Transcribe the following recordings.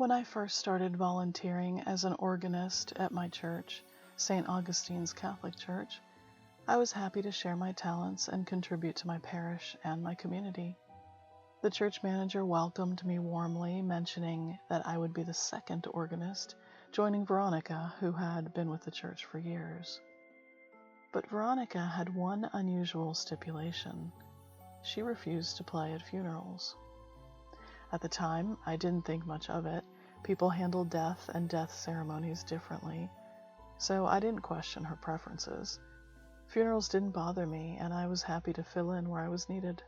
When I first started volunteering as an organist at my church, St. Augustine's Catholic Church, I was happy to share my talents and contribute to my parish and my community. The church manager welcomed me warmly, mentioning that I would be the second organist, joining Veronica, who had been with the church for years. But Veronica had one unusual stipulation. She refused to play at funerals. At the time, I didn't think much of it. People handled death and death ceremonies differently, so I didn't question her preferences. Funerals didn't bother me, and I was happy to fill in where I was needed.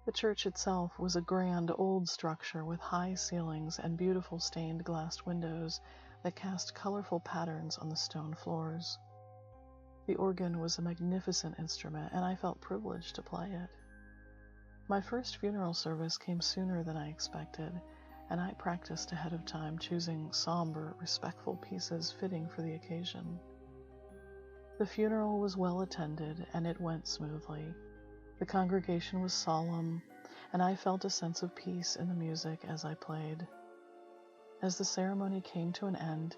The church itself was a grand old structure with high ceilings and beautiful stained glass windows that cast colorful patterns on the stone floors. The organ was a magnificent instrument, and I felt privileged to play it. My first funeral service came sooner than I expected, and I practiced ahead of time, choosing somber, respectful pieces fitting for the occasion. The funeral was well attended, and it went smoothly. The congregation was solemn, and I felt a sense of peace in the music as I played. As the ceremony came to an end,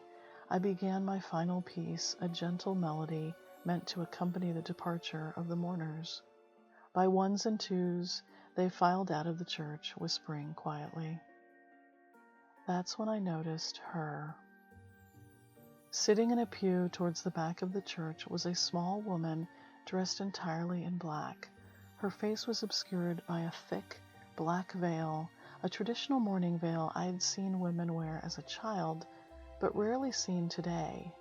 I began my final piece, a gentle melody meant to accompany the departure of the mourners. By ones and twos, they filed out of the church, whispering quietly. That's when I noticed her. Sitting in a pew towards the back of the church was a small woman dressed entirely in black. Her face was obscured by a thick, black veil, a traditional mourning veil I had seen women wear as a child, but rarely seen today.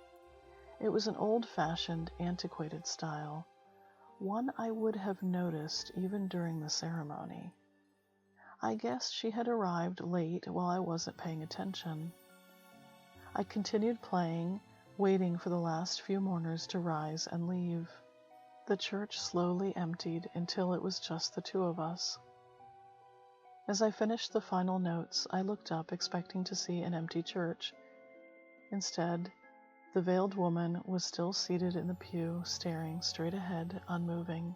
It was an old-fashioned, antiquated style, one I would have noticed even during the ceremony. I guessed she had arrived late while I wasn't paying attention. I continued playing, waiting for the last few mourners to rise and leave. The church slowly emptied until it was just the two of us. As I finished the final notes, I looked up expecting to see an empty church. Instead, the veiled woman was still seated in the pew, staring straight ahead, unmoving.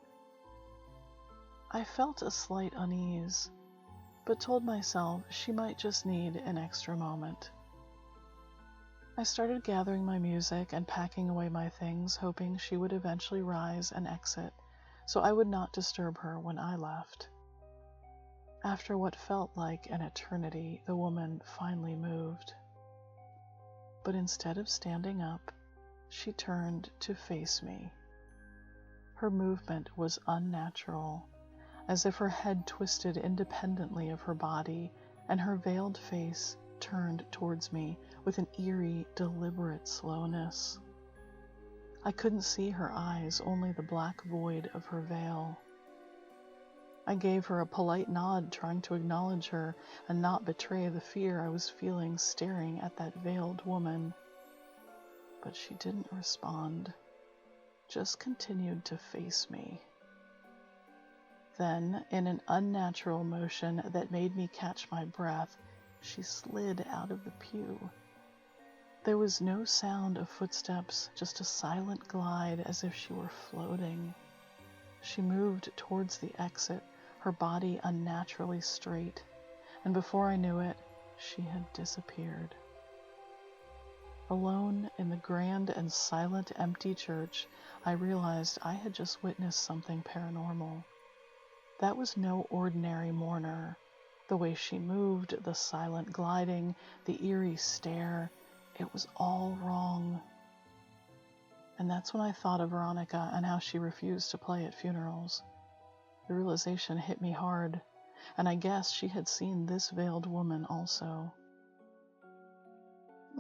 I felt a slight unease, but told myself she might just need an extra moment. I started gathering my music and packing away my things, hoping she would eventually rise and exit, so I would not disturb her when I left. After what felt like an eternity, the woman finally moved. But instead of standing up, she turned to face me. Her movement was unnatural, as if her head twisted independently of her body, and her veiled face turned towards me with an eerie, deliberate slowness. I couldn't see her eyes, only the black void of her veil. I gave her a polite nod, trying to acknowledge her and not betray the fear I was feeling staring at that veiled woman. But she didn't respond, just continued to face me. Then, in an unnatural motion that made me catch my breath, she slid out of the pew. There was no sound of footsteps, just a silent glide as if she were floating. She moved towards the exit, her body unnaturally straight, and before I knew it, she had disappeared. Alone in the grand and silent empty church, I realized I had just witnessed something paranormal. That was no ordinary mourner. The way she moved, the silent gliding, the eerie stare, it was all wrong. And that's when I thought of Veronica and how she refused to play at funerals. The realization hit me hard, and I guessed she had seen this veiled woman also.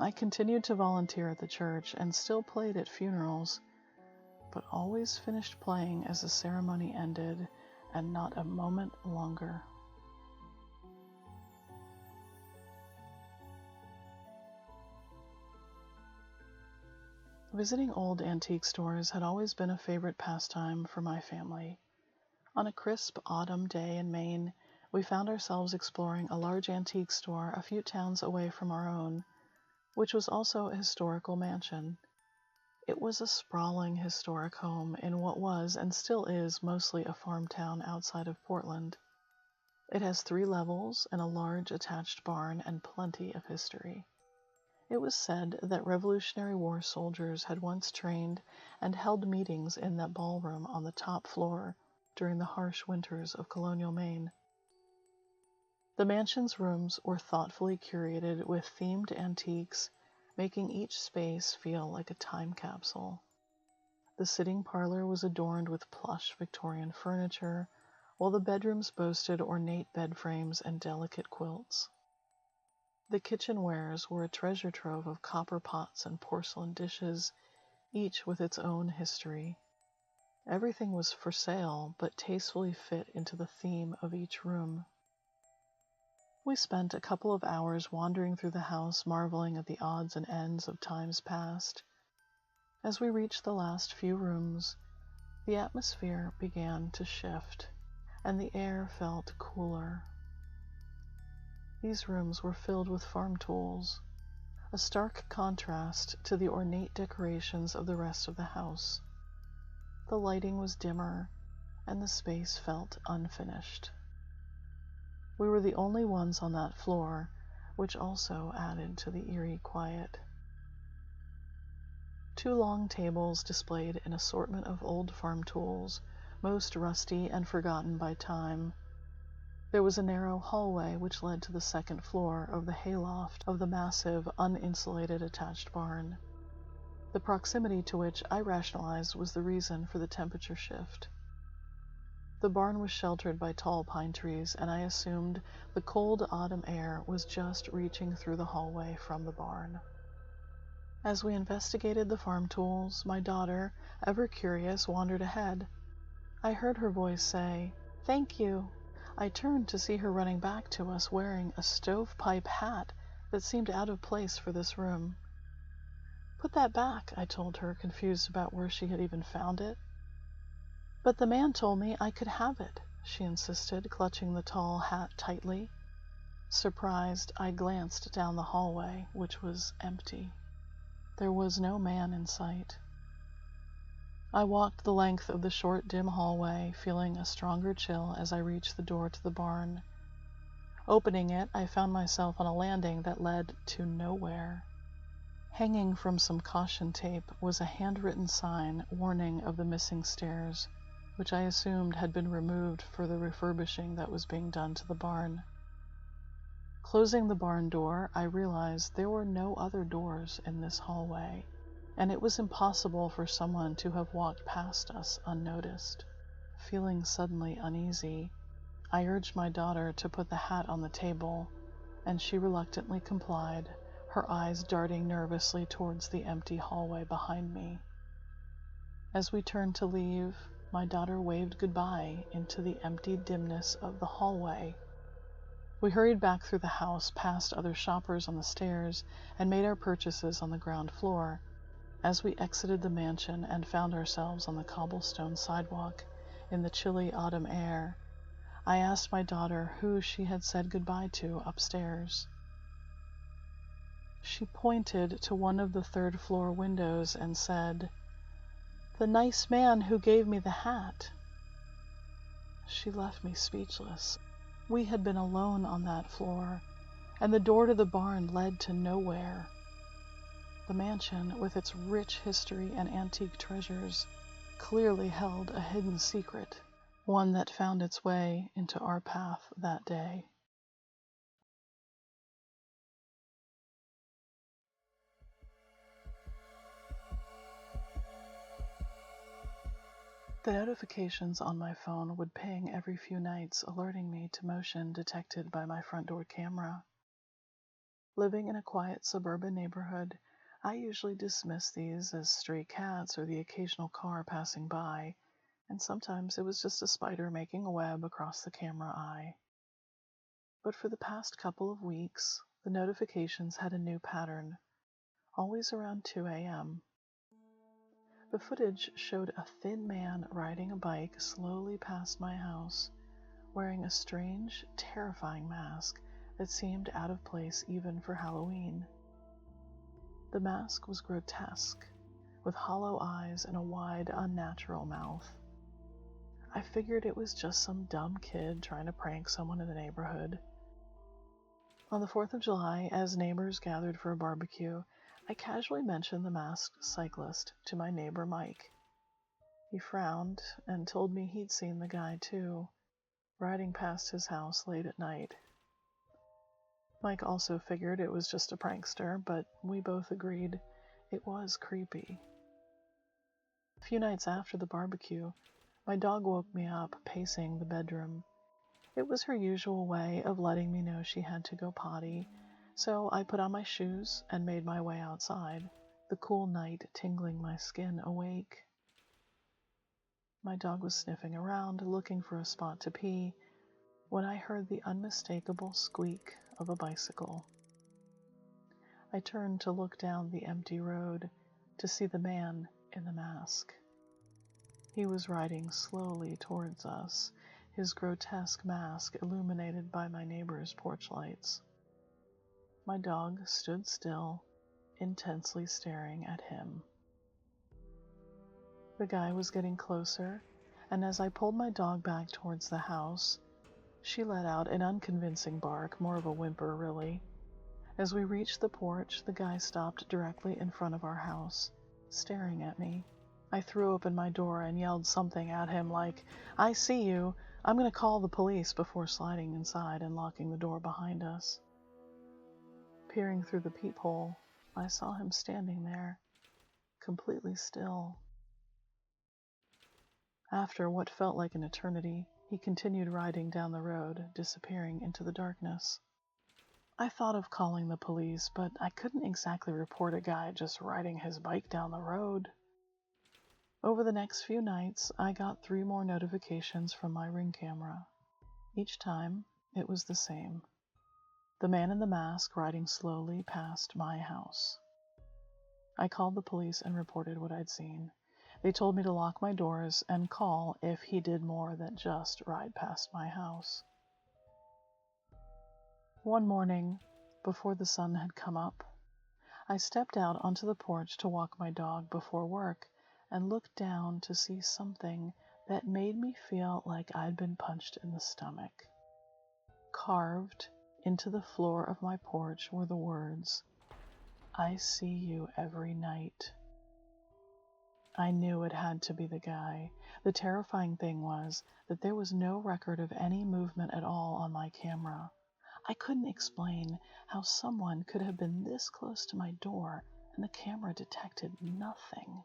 I continued to volunteer at the church and still played at funerals, but always finished playing as the ceremony ended, and not a moment longer. Visiting old antique stores had always been a favorite pastime for my family. On a crisp autumn day in Maine, we found ourselves exploring a large antique store a few towns away from our own, which was also a historical mansion. It was a sprawling historic home in what was and still is mostly a farm town outside of Portland. It has 3 levels and a large attached barn and plenty of history. It was said that Revolutionary War soldiers had once trained and held meetings in that ballroom on the top floor during the harsh winters of colonial Maine. The mansion's rooms were thoughtfully curated with themed antiques, making each space feel like a time capsule. The sitting parlor was adorned with plush Victorian furniture, while the bedrooms boasted ornate bed frames and delicate quilts. The kitchenwares were a treasure trove of copper pots and porcelain dishes, each with its own history. Everything was for sale, but tastefully fit into the theme of each room. We spent a couple of hours wandering through the house, marveling at the odds and ends of times past. As we reached the last few rooms, the atmosphere began to shift, and the air felt cooler. These rooms were filled with farm tools, a stark contrast to the ornate decorations of the rest of the house. The lighting was dimmer, and the space felt unfinished. We were the only ones on that floor, which also added to the eerie quiet. 2 long tables displayed an assortment of old farm tools, most rusty and forgotten by time. There was a narrow hallway which led to the second floor of the hayloft of the massive, uninsulated attached barn, the proximity to which I rationalized was the reason for the temperature shift. The barn was sheltered by tall pine trees, and I assumed the cold autumn air was just reaching through the hallway from the barn. As we investigated the farm tools, my daughter, ever curious, wandered ahead. I heard her voice say, "Thank you." I turned to see her running back to us wearing a stovepipe hat that seemed out of place for this room. "Put that back," I told her, confused about where she had even found it. "But the man told me I could have it," she insisted, clutching the tall hat tightly. Surprised, I glanced down the hallway, which was empty. There was no man in sight. I walked the length of the short, dim hallway, feeling a stronger chill as I reached the door to the barn. Opening it, I found myself on a landing that led to nowhere. Hanging from some caution tape was a handwritten sign warning of the missing stairs, which I assumed had been removed for the refurbishing that was being done to the barn. Closing the barn door, I realized there were no other doors in this hallway, and it was impossible for someone to have walked past us unnoticed. Feeling suddenly uneasy, I urged my daughter to put the hat on the table, and she reluctantly complied, her eyes darting nervously towards the empty hallway behind me. As we turned to leave, my daughter waved goodbye into the empty dimness of the hallway. We hurried back through the house, past other shoppers on the stairs, and made our purchases on the ground floor. As we exited the mansion and found ourselves on the cobblestone sidewalk in the chilly autumn air, I asked my daughter who she had said goodbye to upstairs. She pointed to one of the third-floor windows and said, "The nice man who gave me the hat." She left me speechless. We had been alone on that floor, and the door to the barn led to nowhere. The mansion, with its rich history and antique treasures, clearly held a hidden secret, one that found its way into our path that day. The notifications on my phone would ping every few nights, alerting me to motion detected by my front door camera. Living in a quiet suburban neighborhood, I usually dismiss these as stray cats or the occasional car passing by, and sometimes it was just a spider making a web across the camera eye. But for the past couple of weeks, the notifications had a new pattern, always around 2 a.m. The footage showed a thin man riding a bike slowly past my house, wearing a strange, terrifying mask that seemed out of place even for Halloween. The mask was grotesque, with hollow eyes and a wide, unnatural mouth. I figured it was just some dumb kid trying to prank someone in the neighborhood. On the 4th of July, as neighbors gathered for a barbecue, I casually mentioned the masked cyclist to my neighbor Mike. He frowned and told me he'd seen the guy too, riding past his house late at night. Mike also figured it was just a prankster, but we both agreed it was creepy. A few nights after the barbecue, my dog woke me up pacing the bedroom. It was her usual way of letting me know she had to go potty, so I put on my shoes and made my way outside, the cool night tingling my skin awake. My dog was sniffing around, looking for a spot to pee, when I heard the unmistakable squeak of a bicycle. I turned to look down the empty road to see the man in the mask. He was riding slowly towards us, his grotesque mask illuminated by my neighbor's porch lights. My dog stood still, intensely staring at him. The guy was getting closer, and as I pulled my dog back towards the house, she let out an unconvincing bark, more of a whimper, really. As we reached the porch, the guy stopped directly in front of our house, staring at me. I threw open my door and yelled something at him like, "I see you. I'm going to call the police," before sliding inside and locking the door behind us. Peering through the peephole, I saw him standing there, completely still. After what felt like an eternity, he continued riding down the road, disappearing into the darkness. I thought of calling the police, but I couldn't exactly report a guy just riding his bike down the road. Over the next few nights, I got 3 more notifications from my Ring camera. Each time, it was the same. The man in the mask riding slowly past my house. I called the police and reported what I'd seen. They told me to lock my doors and call if he did more than just ride past my house. One morning, before the sun had come up, I stepped out onto the porch to walk my dog before work and looked down to see something that made me feel like I'd been punched in the stomach. Carved into the floor of my porch were the words, "I see you every night." I knew it had to be the guy. The terrifying thing was that there was no record of any movement at all on my camera. I couldn't explain how someone could have been this close to my door and the camera detected nothing.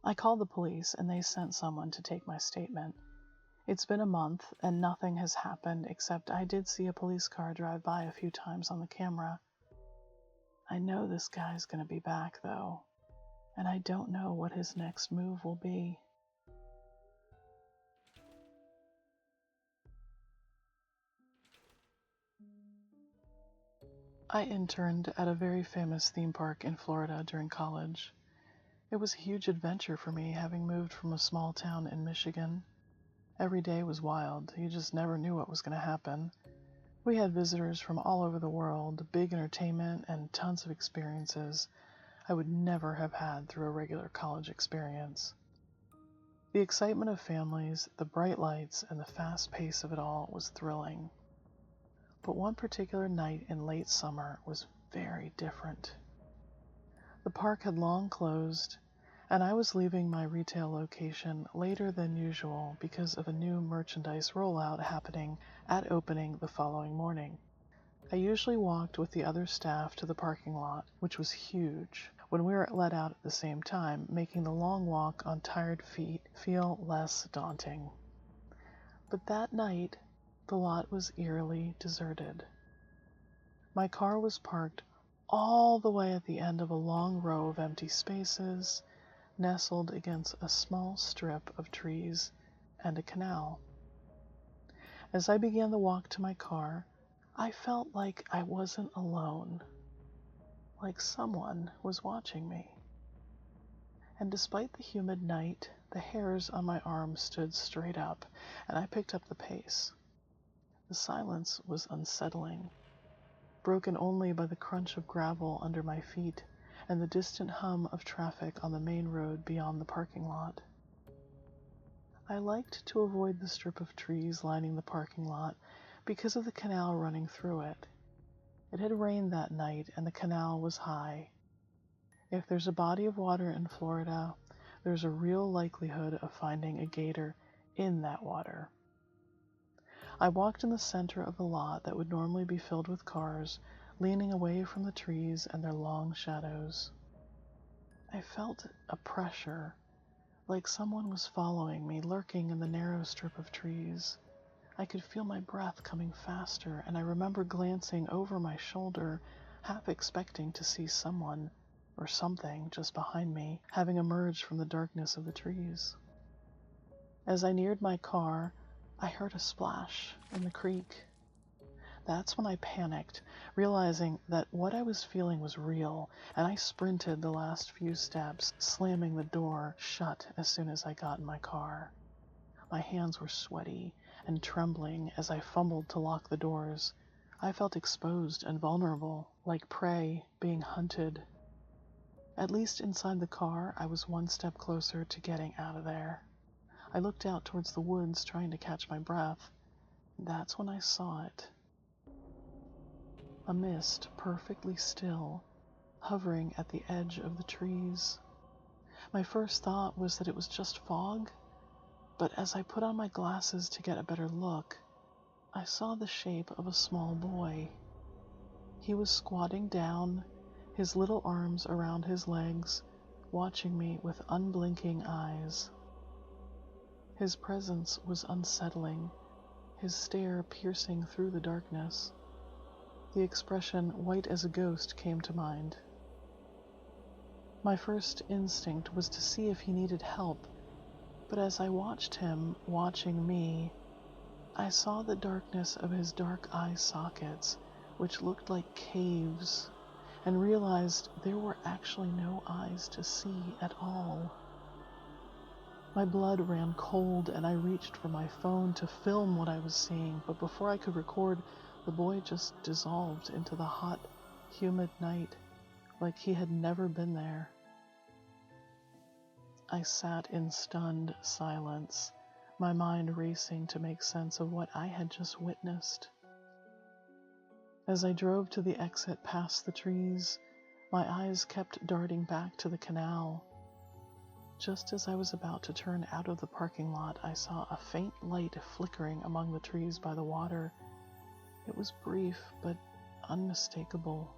I called the police and they sent someone to take my statement. It's been a month and nothing has happened except I did see a police car drive by a few times on the camera. I know this guy's gonna be back though, and I don't know what his next move will be. I interned at a very famous theme park in Florida during college. It was a huge adventure for me, having moved from a small town in Michigan. Every day was wild. You just never knew what was going to happen. We had visitors from all over the world, big entertainment, and tons of experiences I would never have had through a regular college experience. The excitement of families, the bright lights, and the fast pace of it all was thrilling. But one particular night in late summer was very different. The park had long closed, and I was leaving my retail location later than usual because of a new merchandise rollout happening at opening the following morning. I usually walked with the other staff to the parking lot, which was huge, when we were let out at the same time, making the long walk on tired feet feel less daunting. But that night, the lot was eerily deserted. My car was parked all the way at the end of a long row of empty spaces, nestled against a small strip of trees and a canal. As I began the walk to my car, I felt like I wasn't alone, like someone was watching me. And despite the humid night, the hairs on my arms stood straight up, and I picked up the pace. The silence was unsettling, broken only by the crunch of gravel under my feet and the distant hum of traffic on the main road beyond the parking lot. I liked to avoid the strip of trees lining the parking lot because of the canal running through it. It had rained that night and the canal was high. If there's a body of water in Florida, there's a real likelihood of finding a gator in that water. I walked in the center of the lot that would normally be filled with cars, leaning away from the trees and their long shadows. I felt a pressure, like someone was following me, lurking in the narrow strip of trees. I could feel my breath coming faster, and I remember glancing over my shoulder, half expecting to see someone or something just behind me, having emerged from the darkness of the trees. As I neared my car, I heard a splash in the creek. That's when I panicked, realizing that what I was feeling was real, and I sprinted the last few steps, slamming the door shut as soon as I got in my car. My hands were sweaty and trembling as I fumbled to lock the doors. I felt exposed and vulnerable, like prey being hunted. At least inside the car, I was one step closer to getting out of there. I looked out towards the woods, trying to catch my breath. That's when I saw it. A mist, perfectly still, hovering at the edge of the trees. My first thought was that it was just fog, but as I put on my glasses to get a better look, I saw the shape of a small boy. He was squatting down, his little arms around his legs, watching me with unblinking eyes. His presence was unsettling, his stare piercing through the darkness. The expression white as a ghost came to mind. My first instinct was to see if he needed help, but as I watched him watching me, I saw the darkness of his dark eye sockets, which looked like caves, and realized there were actually no eyes to see at all. My blood ran cold, and I reached for my phone to film what I was seeing, but before I could record, the boy just dissolved into the hot, humid night, like he had never been there. I sat in stunned silence, my mind racing to make sense of what I had just witnessed. As I drove to the exit past the trees, my eyes kept darting back to the canal. Just as I was about to turn out of the parking lot, I saw a faint light flickering among the trees by the water. It was brief, but unmistakable.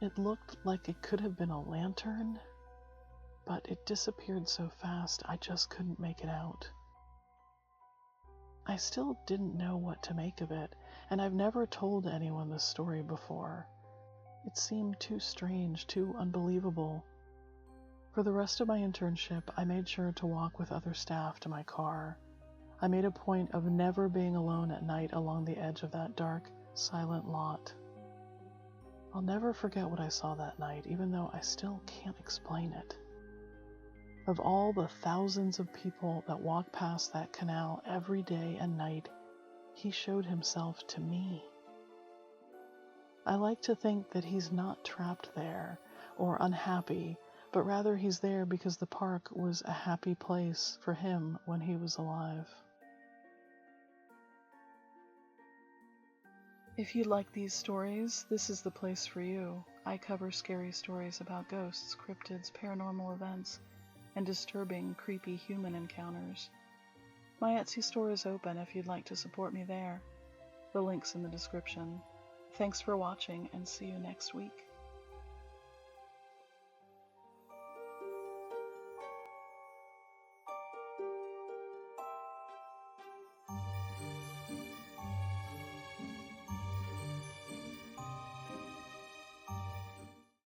It looked like it could have been a lantern, but it disappeared so fast I just couldn't make it out. I still didn't know what to make of it, and I've never told anyone this story before. It seemed too strange, too unbelievable. For the rest of my internship, I made sure to walk with other staff to my car. I made a point of never being alone at night along the edge of that dark, silent lot. I'll never forget what I saw that night, even though I still can't explain it. Of all the thousands of people that walk past that canal every day and night, he showed himself to me. I like to think that he's not trapped there or unhappy, but rather he's there because the park was a happy place for him when he was alive. If you like these stories, this is the place for you. I cover scary stories about ghosts, cryptids, paranormal events, and disturbing, creepy human encounters. My Etsy store is open if you'd like to support me there. The link's in the description. Thanks for watching, and see you next week.